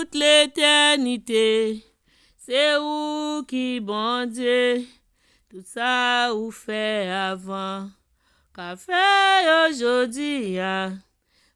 toute l'éternité. C'est où qui bon Dieu, tout ça ou fait avant, qu'a fait aujourd'hui,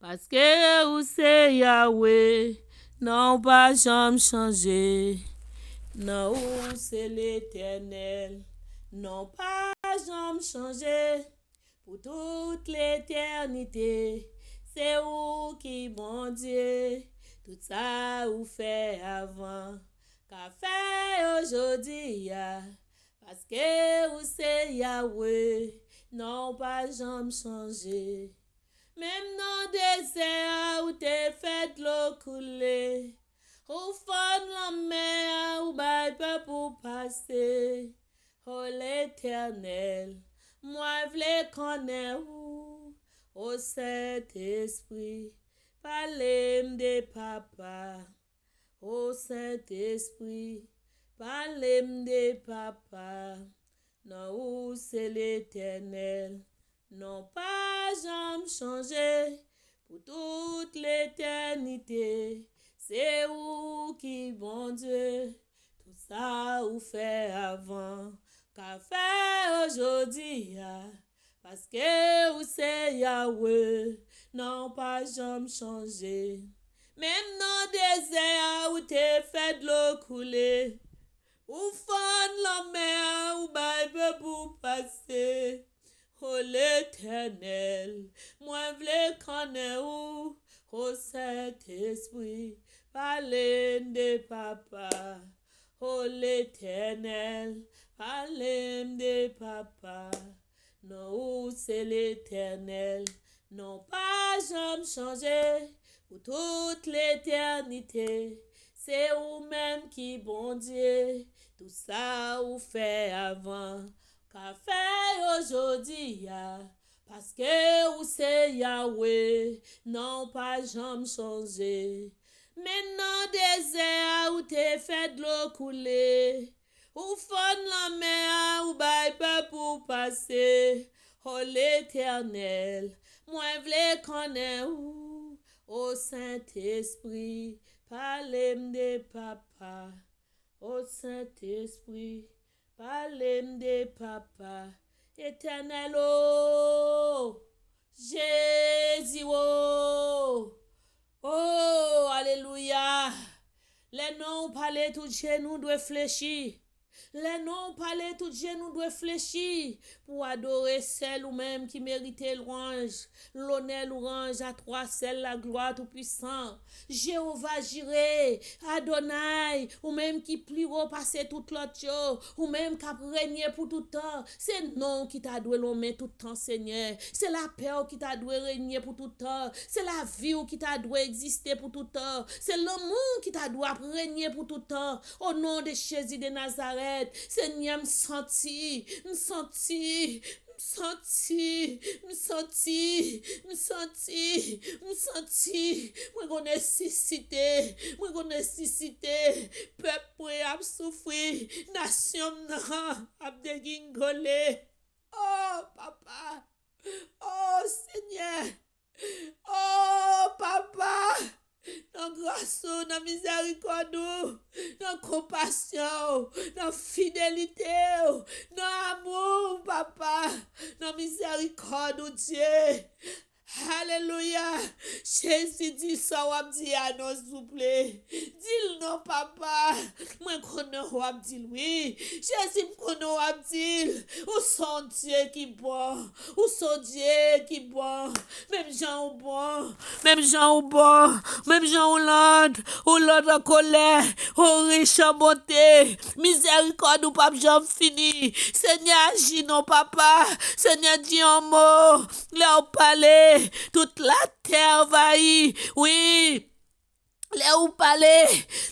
parce que ou c'est Yahweh, non pas jamais changer. Non, ou c'est l'éternel, non pas jamais changer, pour toute l'éternité. C'est où qui bon Dieu, tout ça ou fait avant, qu'a fait aujourd'hui, parce que ou c'est Yahweh, non pas jamais changer. Même dans le désert où t'es fait de l'eau couler, au fond de la mer où bail peut pour passer, oh l'éternel, moi v'lais connaître où, au Saint-Esprit, parlez-moi de papa, au Saint-Esprit, parlez-moi de papa, non où c'est l'éternel, non pas jamais changé, pour toute l'éternité. C'est où qui bon Dieu, tout ça ou fait avant, qu'a fait aujourd'hui, parce que ou c'est Yahweh, non pas jamais changé. Même dans le désert où t'es fait de l'eau couler, ou fond la mer où bail pour passer, oh l'éternel, moi v'lais connaître où, oh Saint-Esprit, parlez de papa, oh l'éternel, parlez de papa, non c'est l'éternel, non pas jamais changé, pour toute l'éternité, c'est vous-même qui bon Dieu, tout ça vous fait avant, qu'a fait aujourd'hui, parce que vous c'est Yahweh, non pas jamais changé. Maintenant désert où t'es fait de l'eau couler, où fond la mer où bail peut pour passer, oh l'éternel, moi v'lais connaître où, oh Saint-Esprit, parlez-moi de papa, oh Saint-Esprit, parlez-moi de papa, éternel, oh, Jésus, oh, oh, alléluia. Les noms parlent tout genou doit fléchir. Les noms parlent tout genou doit fléchir pour adorer celle ou même qui mérite louange, l'honneur louange à toi, celle la gloire tout puissant. Jéhovah Jireh, Adonai, ou même qui plus haut passer toute l'autre chose, ou même qui a régné pour tout temps. C'est non qui t'a doué l'homme tout temps, Seigneur. C'est la paix qui t'a doué régner pour tout temps. C'est la vie qui t'a doué exister pour tout temps. C'est l'amour qui t'a doué régner pour tout temps. Au nom de Jésus de Nazareth, Seigneur, me senti, moi qu'on nécessité, peuple a souffrir, nation a dégingolé. Oh papa, oh Seigneur, oh papa, dans grâce, dans miséricorde, dans compassion, dans fidélité, dans amour, papa, dans miséricorde, Dieu. Alléluia. Jésus dit ça, on dit à nous, s'il vous plaît. Dis non, papa. Moi, connais, on dit oui. Jésus, me connais, on dit. Où sont Dieu qui bon? Où sont Dieu qui bon? Même Jean ou bon. Même Jean ou bon. Même Jean ou l'autre en colère. Ou riche en bonté. Miséricorde ou pas, Jean fini. Seigneur, agis non, papa. Seigneur, dis un mot. Là, parler. Toute la terre envahie, oui. Là où parler,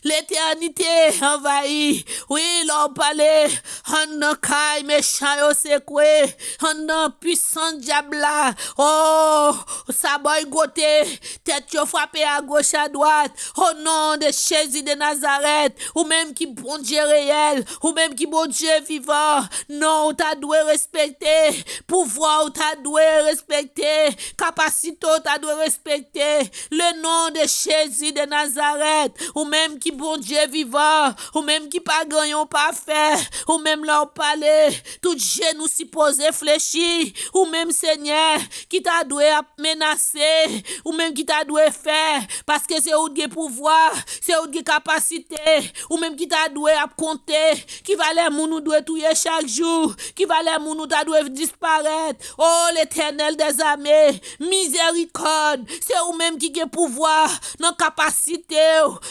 l'éternité envahie. Oui, là où parler, on a caille méchant yo secoué, on a puissant diable là. Oh, ça boy gote, tête yo frappé à gauche à droite. Au nom de Jésus de Nazareth, ou même qui bon Dieu réel, ou même qui bon Dieu vivant. Non, ou t'as doué respecter, pouvoir ou t'as doué respecter, capacité ou t'as doué respecter. Le nom de Jésus de Nazareth. Nazareth, ou même qui bon Dieu vivant, ou même qui pas gagnant pas fait, ou même leur parler, tout genou si posé fléchi, ou même Seigneur, qui t'a doué à menacer, ou même qui t'a doué faire, parce que c'est où de pouvoir, c'est où de capacité, ou même qui t'a doué à compter, qui va les moun nous doit touiller chaque jour, qui va les moun nous t'a doué disparaître. Oh l'Éternel des armées, miséricorde, c'est ou même qui a pouvoir, non capacité,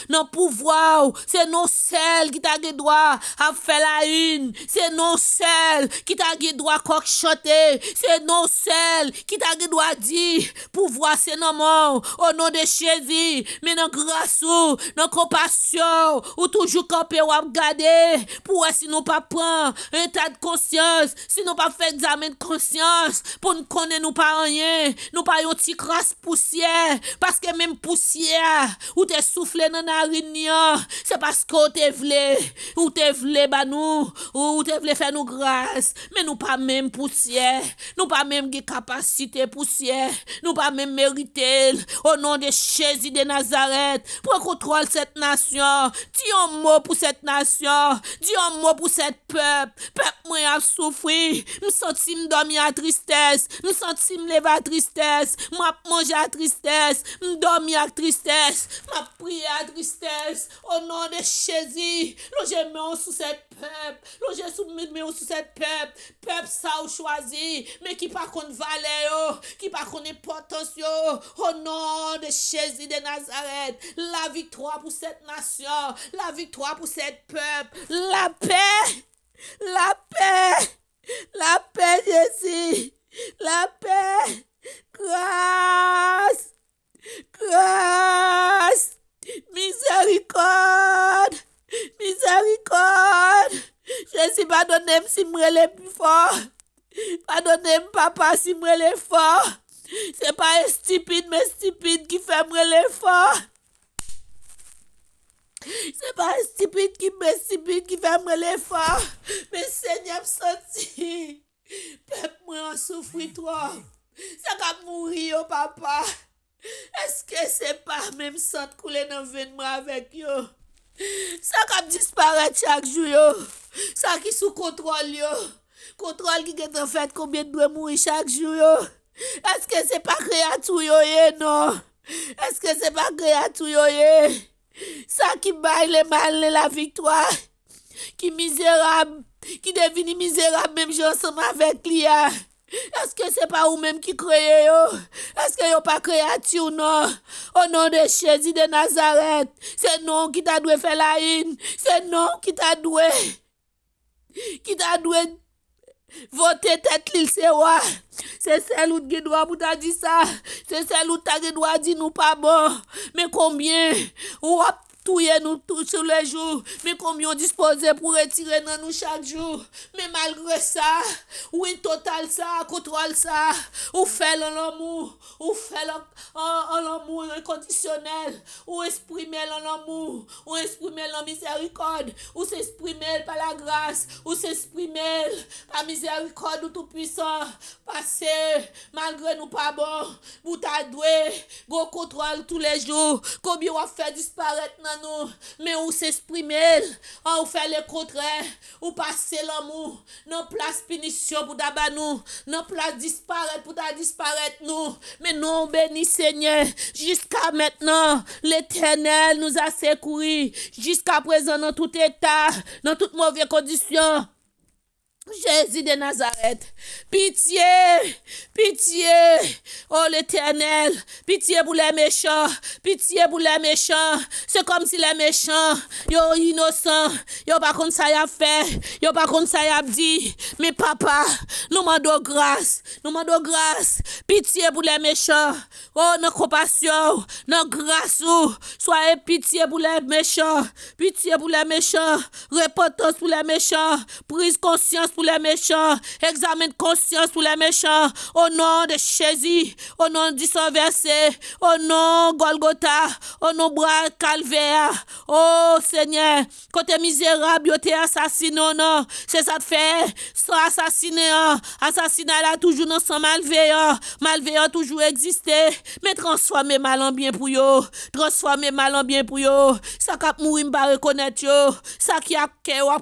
non pouvoir, c'est non seul qui t'a droit à faire la une, c'est non seul qui t'a droit à cochoter, c'est non seul qui t'a droit dire, pouvoir c'est non mort, au nom de Jésus, mais non grâce ou, non compassion, ou toujours camper ou regarder, pour si nous pas prendre un tas de conscience, si nous pas faire examen de conscience, pour nous connaître nous pas rien, nous pas yon petit crasse poussière, parce que même poussière, ou t'es soufflé dans la narine, c'est parce que ou t'es vle ba nous, ou t'es vle faire nous grâce, mais nous pas même poussière, nous pas même de capacité poussière, nous pas même mériter, au nom de Jésus de Nazareth, pour contrôle cette nation, dis un mot pour cette nation, dis un mot pour cette peuple moi a souffri, me senti me dormir à tristesse, me senti me lever à tristesse, m'a manger à tristesse, me dormir à tristesse, m'a prier à tristesse, au nom de Jésus, je mets sous cette peuple, je mets sous cette peuple ça ou choisi, mais qui pas contre valeur, qui pas contre importance, au nom de Jésus de Nazareth, la victoire pour cette nation, la victoire pour cette peuple, la paix, Jésus, la paix, grâce, miséricorde, Jésus, pardonnez-moi si je suis plus fort, pardonnez-moi papa si je suis fort, c'est pas un stupide, mais stupide qui fait me fort. C'est pas un stupide qui fait me fort, mais Seigneur senti, peuple moi en souffre trop, ça va mourir papa. Est-ce que c'est pas même sang couler dans veine moi avec yo? Ça va disparaître chaque jour yo. Ça qui sous contrôle yo. Contrôle qui est en fait combien doit mourir chaque jour yo. Est-ce que c'est pas créature yo non? Est-ce que c'est pas créature yo ça qui baille le mal la victoire, qui misérable, qui devient misérable même ensemble avec lui. Est-ce que c'est pas vous-même qui créez yo? Est-ce que yo pas créature non? Au nom de Jésus de Nazareth, c'est non qui t'a doué faire la haine, c'est non qui t'a doué voter tête l'île c'est roi. C'est celle où tu dois pour t'a dit ça. C'est celle où tu dois dire nous pas bon. Mais combien ou touyer nous tous sur les jours, mais combien on disposé pour retirer dans nous chaque jour. Mais malgré ça, oui total ça, contrôle ça, ou fait l'amour, ou fait l'amour inconditionnel, ou exprimer l'amour, ou exprimer la miséricorde, ou s'exprimer par la grâce, ou s'exprimer par miséricorde ou tout puissant, parce malgré nous pas bon, vous t'a doué, go contrôle tous les jours, combien on fait disparaître nous, mais où s'exprimer, on fait le contraire, ou passer l'amour, non place punition pour d'abord nous, non place disparaître pour disparaître nous, mais non béni Seigneur, jusqu'à maintenant, l'Éternel nous a secourus, jusqu'à présent dans tout état, dans toutes mauvaises conditions. Jésus de Nazareth, pitié, oh l'Éternel, pitié pour les méchants, c'est comme si les méchants, yo innocents, yo pas comme ça y a fait, yo pas comme ça y a dit, mais papa, nous demandons grâce, pitié pour les méchants, oh nos compassion, nos grâce, soyez pitié pour les méchants, repentance pour les méchants, prise conscience conscience pour les méchants. Examen de conscience pour les méchants. Au nom de Jésus, au nom du sang versé, au nom Golgotha, au nom bras calvaire. Oh Seigneur, côté misérable, yo t'es assassiné, non. C'est ça te fait. Sans assassiner, assassinat là toujours dans son malveillant. Malveillant toujours existé. Mais transformer mal en bien pour yo. Transformer mal en bien pour yo. Ça qui a mouru, m'ba reconnaître yo. Ça qui a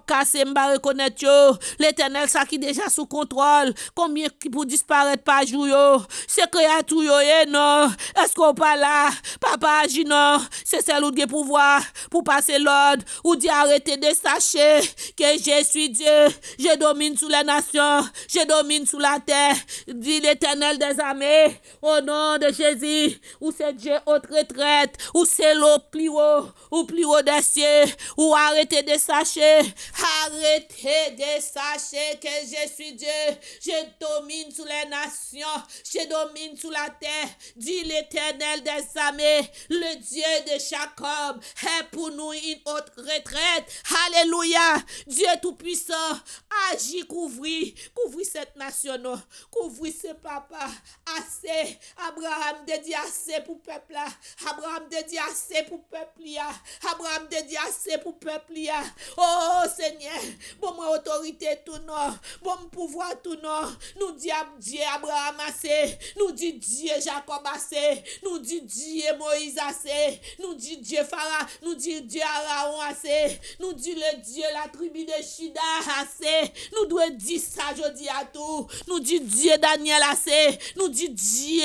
cassé, m'ba reconnaître yo. L'Éternel, ça qui déjà sous contrôle. Combien qui pour disparaître par jour yo. C'est créature yo, non. Est-ce qu'on parle là? Papa agit non. C'est celle qui a pouvoir pour passer l'ordre. Ou dit arrêter de sachez que je suis Dieu. Je domine sous les nations. Je domine sous la terre. Dit l'Éternel des armées. Au nom de Jésus. Ou c'est Dieu haute retraite. Ou c'est l'eau plus haut. Ou plus haut des cieux. Ou arrêtez de sachez. Arrêtez de sachez que je suis Dieu. Je domine sous les nations. Je domine sous la terre. Dit l'Éternel des armées. Le Dieu de Jacob est pour nous une haute retraite. Alléluia. Dieu tout-puissant. Agis, couvrir cette nation. Couvrir ce papa. Assez. Abraham dédié assez pour peuple là. Abraham dédié assez pour peuple là. Abraham dédié assez pour peuple là. Oh Seigneur, bon moi autorité tout non, bon pouvoir tout non. Nous dit Dieu Abraham assez, nous dit Dieu Jacob assez, nous dit Dieu Moïse assez, nous dit Dieu Pharaon, nous dit Dieu Aaron assez, nous dit le Dieu la tribu de Juda assez. Nous devons dire ça jeudi à tout. Nous dit Dieu Daniel assez, nous dit Dieu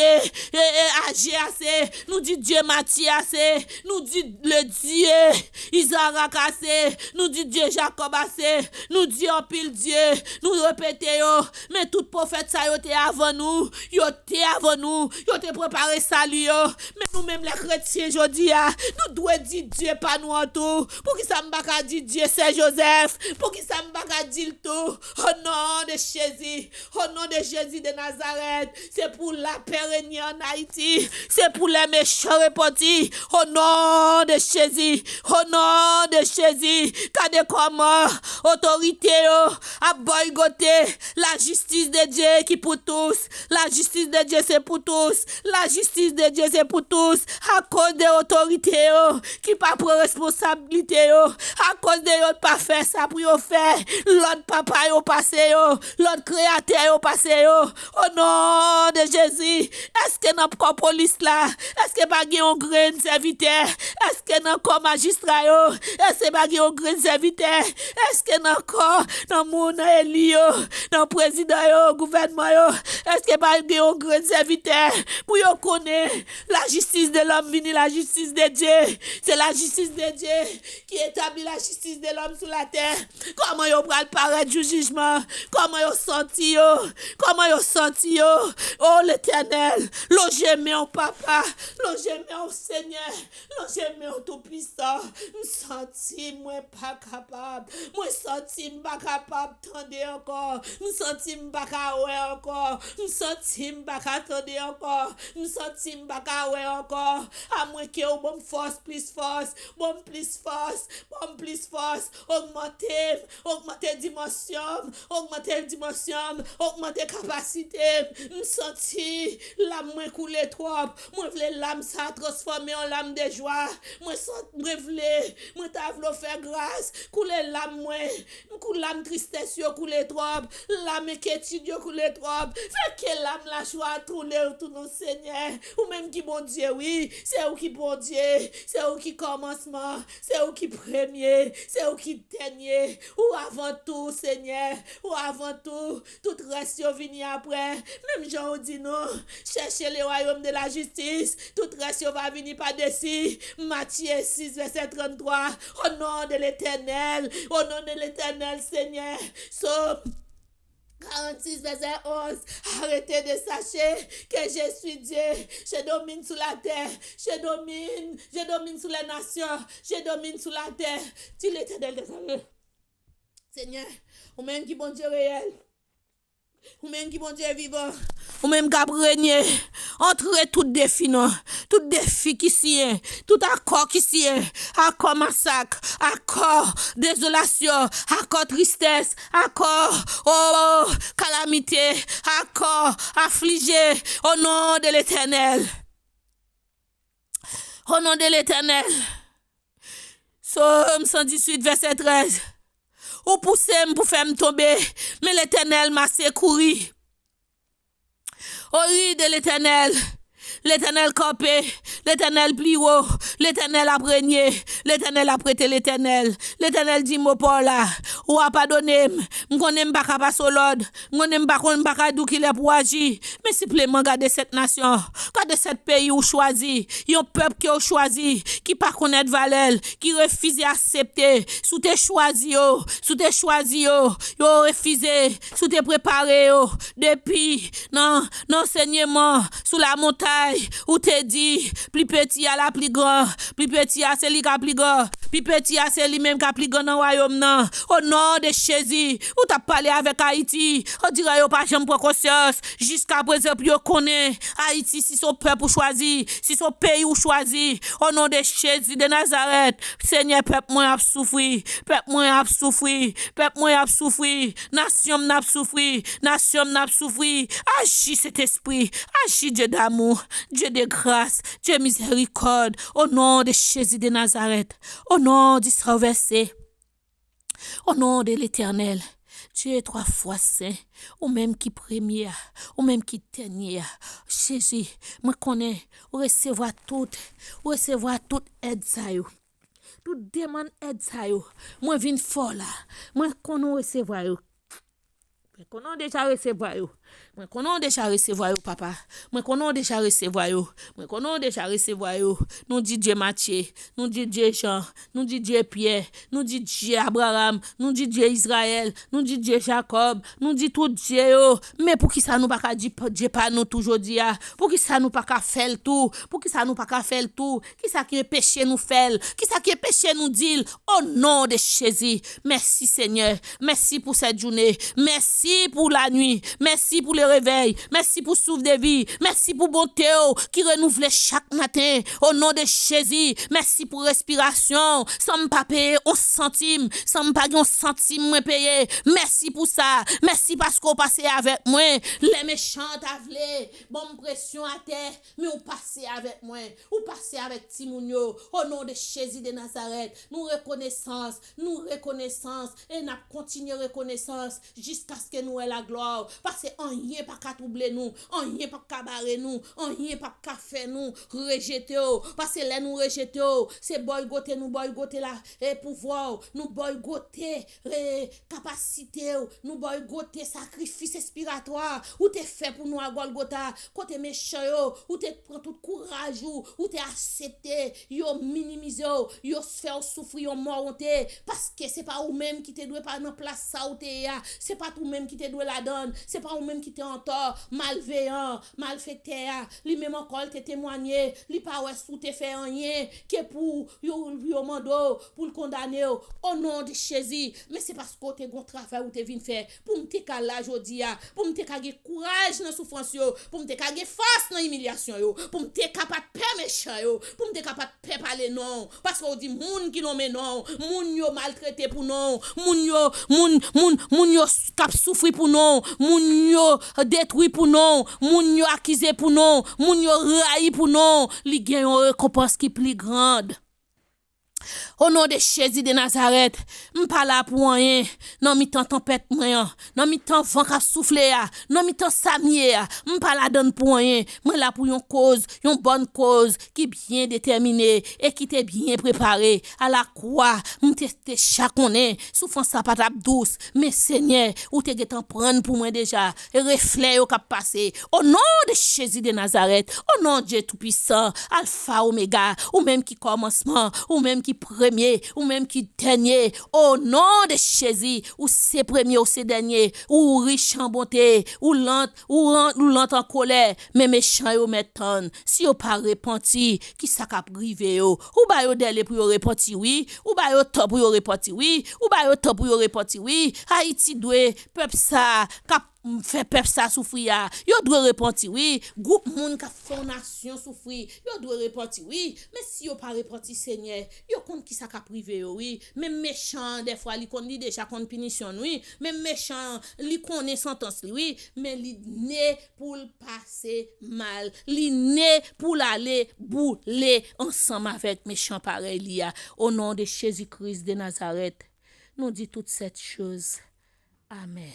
Agé assez, nous dit Dieu Matthieu assez, nous dit le Dieu Isaac assez, nous dit Dieu Jacob assez, nous dit en pile Dieu, nous répétons, mais tout prophète ça yo te avant nous, yo te préparé salut yo, mais nous même les chrétiens aujourd'hui nous devons dire Dieu pas nous en tout, pour qui ça m'baka dit Dieu c'est Joseph, pour qui ça m'baka dit le tout, au nom de Jésus, au nom de Jésus de Nazareth, c'est pour la paix régner en Haïti, c'est pour les méchants repentis, au nom de Jésus, au nom de Jésus, regardez comment autorité a boycotté la justice de Dieu qui pour tous, la justice de Dieu c'est pour tous, la justice de Dieu c'est pour tous, à cause de l'autorité qui pas prendre responsabilité à cause de l'autre pas faire ça pour yo faire, l'autre papa yo passé l'autre créateur yo passé au nom de Jésus. Est-ce que dans la police là, est-ce que pas un grand serviteur, est-ce que dans le magistrat yo, est-ce que pas un grand serviteur, est-ce que dans mon élu dans le président yo, gouvernement yo, est-ce que pas un grand serviteur pour yo connaître la justice de l'homme vini la justice de Dieu, c'est la justice de Dieu qui établit la justice de l'homme sur la terre. Comment yo pral paraître du jugement, comment yo senti oh l'Éternel, l'ogémé au papa, l'ogémé au Seigneur, l'ogémé au tout-puissant, m'senti moi pas capable, moi senti m'pas capable tendre encore, m'senti m'pas capable encore, m'senti m'pas capable encore, m'senti m'pas capable encore, à moins que au bon force, bon plus force, augmenter dimension, augmenter capacité, m'senti l'âme moi couler trop, moi vle l'âme ça transformer en l'âme de joie, moi ta vle faire grâce, couler l'âme moi, couler l'âme tristesse yo couler trop, l'âme inquiétude yo couler trop, fait que l'âme la joie tourner autour nos Seigneur, ou même qui bon Dieu oui, c'est où qui bon Dieu, c'est où qui commencement, c'est où qui premier, c'est où qui dernier, ou avant tout Seigneur, ou avant tout reste yo vini après, même Jean dit non, cherchez le royaume de la justice, tout reste yo va venir par dessus, Matthieu 6 verset 33, au nom de l'Éternel Seigneur, Somme 46 verset 11, arrêtez de sachez que je suis Dieu, je domine sur la terre, je domine sur les nations, je domine sur la terre, dit l'Éternel des armées. Seigneur, ou même qui bon Dieu réel, Ou même qui bon Dieu vivant. Ou même qui a régné. Entre tout défi, non. Tout défi qui s'y est. Tout accord qui s'y est. Accord massacre. Accord désolation. Accord tristesse. Accord, oh, calamité. Accord affligé. Au nom de l'Éternel. Au nom de l'Éternel. Psaume 118, verset 13. Ou poussez pour faire me tomber, mais l'Éternel m'a secouru. Au riz de l'Éternel, l'Éternel campé, l'Éternel plie haut, l'Éternel a régné, l'Éternel a prêté l'Éternel. L'Éternel dit moi pas là, ou a pardonné, m'konne pas ka passer l'ordre, m'konne pas ka dou qu'il est pour agir, mais simplement garder cette nation, garder cette pays ou choisi, un peuple qui a choisi, qui pas connaître valeur, qui refuse d'accepter, sous tes choisi yo, yo refusé, sous tes préparé yo, depuis non enseignement sous la montagne où te dit plus petit à la plus grand, plus petit à celui qui a plus grand, plus petit à celui même qui a plus grand dans le royaume non. Au nom de Jésus, où t'as parlé avec Haïti, on dirait yo pas jamais prendre conscience jusqu'à présent pour yo connaît Haïti si son peuple choisi, si son pays ou choisi. Au nom de Jésus de Nazareth, Seigneur, peuple moi a souffri, peuple moi a souffri, peuple moi a souffri, nation n'a souffri, nation n'a souffri. Agis cet esprit, agis Dieu d'amour, Dieu de grâce, Dieu miséricorde, au nom de Jésus de Nazareth, au nom du verset, au nom de l'Éternel. Dieu est 3 fois saint, ou même qui premier, ou même qui dernier. Jésus, moi connais, ou recevoir toute aide ça yo. Tout demande aide ça yo. Moi vinn fort là. Moi connais recevoir yo. Moi connais déjà recevoir yo. Moi connais déjà recevoir yo papa. Moi connais déjà recevoir yo. Moi connais déjà recevoir yo. Nous dit Dieu Matthieu, nous dit Dieu Jean, nous dit Dieu Pierre, nous dit Dieu Abraham, nous dit Dieu Israël, nous dit Dieu Jacob, nous dit tout Dieu yo. Mais pour qui ça nous pas ka dire Dieu pas nous toujours dire, pour qui ça nous pas ka faire tout, pour qui ça nous pas ka faire tout, qui ça qui est péché nous faire, qui ça qui est péché nous dire au nom de Jésus. Merci Seigneur, merci pour cette journée, merci pour la nuit, merci pour le réveil, merci pour souffle de vie, merci pour bonté qui renouvelle chaque matin au nom de Jésus. Merci pour respiration, sans me pas payer 11 centimes, sans me pas 11 centimes moi payer. Merci pour ça, merci parce qu'on passait avec moi. Les méchants t'avlé, bonne pression à terre, mais on passait avec moi, ou passait avec Timounio au nom de Jésus de Nazareth. Nous reconnaissance et nous continuons reconnaissance jusqu'à ce que nous ayons la gloire, parce que on y est pas qu'à troubler nous, on y est pas qu'à barrer nous, on y est pas qu'à faire nous rejeter, parce que là nous rejeter, c'est boycotter là et pouvoir, nous boycotter capacité, nous boycotter sacrifice expiratoire ou t'es fait pour nous à Golgotha, côté méchant ou t'es prend tout courage ou t'es accepté, yo minimiser, yo faire souffrir, yo monter, parce que c'est pas ou même qui te doit pas dans place ça ou t'es c'est pas tout même qui te doit la donne, c'est pas ou même qui t'es en tort, malveillant, malfaiteur, lui même encore te témoigner, lui pas ouais sous te fait rien que pour yo mando pour le condamner au nom de Jésus. Mais c'est parce que t'es bon travail ou t'es vinn faire pour me te là jodi pour me te gagner courage dans souffrance yo, pour me te gagner force dans humiliation yo, pour me te capable peur méchant yo, pour me te capable peur parler non, parce qu'on dit moun qui non mais non, moun yo maltraité pour non, moun yo cap souffrir pour non, moun yo détruit pour non, moun yo accusé pour non, moun yo raï pour non, li gen une récompense qui plus grande. Au nom de Jésus de Nazareth, m'pas là pour rien, non mi temps tempête moyen, non mi temps vent qui souffler, non mi temps samier, m'pas là donne pour rien, moi là pour une cause, une bonne cause qui bien déterminée et qui t'est bien préparée à la croix, m'teste chaque année, souffrance ça pas douce, mais Seigneur, ou t'es getan prendre pour moi déjà, et reflet au cap passé. Au nom de Jésus de Nazareth, au nom de Dieu tout puissant, Alpha Oméga, ou même qui commencement, ou même qui premier, ou même qui dernier, au nom de Jésus, ou c'est premier, ou c'est dernier, ou riche en bonté, ou lent en colère, mais méchant yo mettons, si yo pas repenti, qui ça ka privé yo, ou ba yo délai pour yo repenti oui, ou ba yo top pour yo repenti oui, ou ba yo top pour yo repenti oui, Haïti doué, peuple ça, fait peuple ça souffrir, yo doit repentir oui, groupe moun ka fondation souffrir, yo doit repentir oui, mais si yo pas repentir Seigneur, yo compte qui ça ka privé oui, même méchant des fois li kon li déjà kon punition oui, même méchant li connaît sentence oui, mais li né pour passer mal, li né pour aller bouler ensemble avec méchant pareil li a. Au nom de Jésus-Christ de Nazareth, nous dit toutes cette choses. Amen.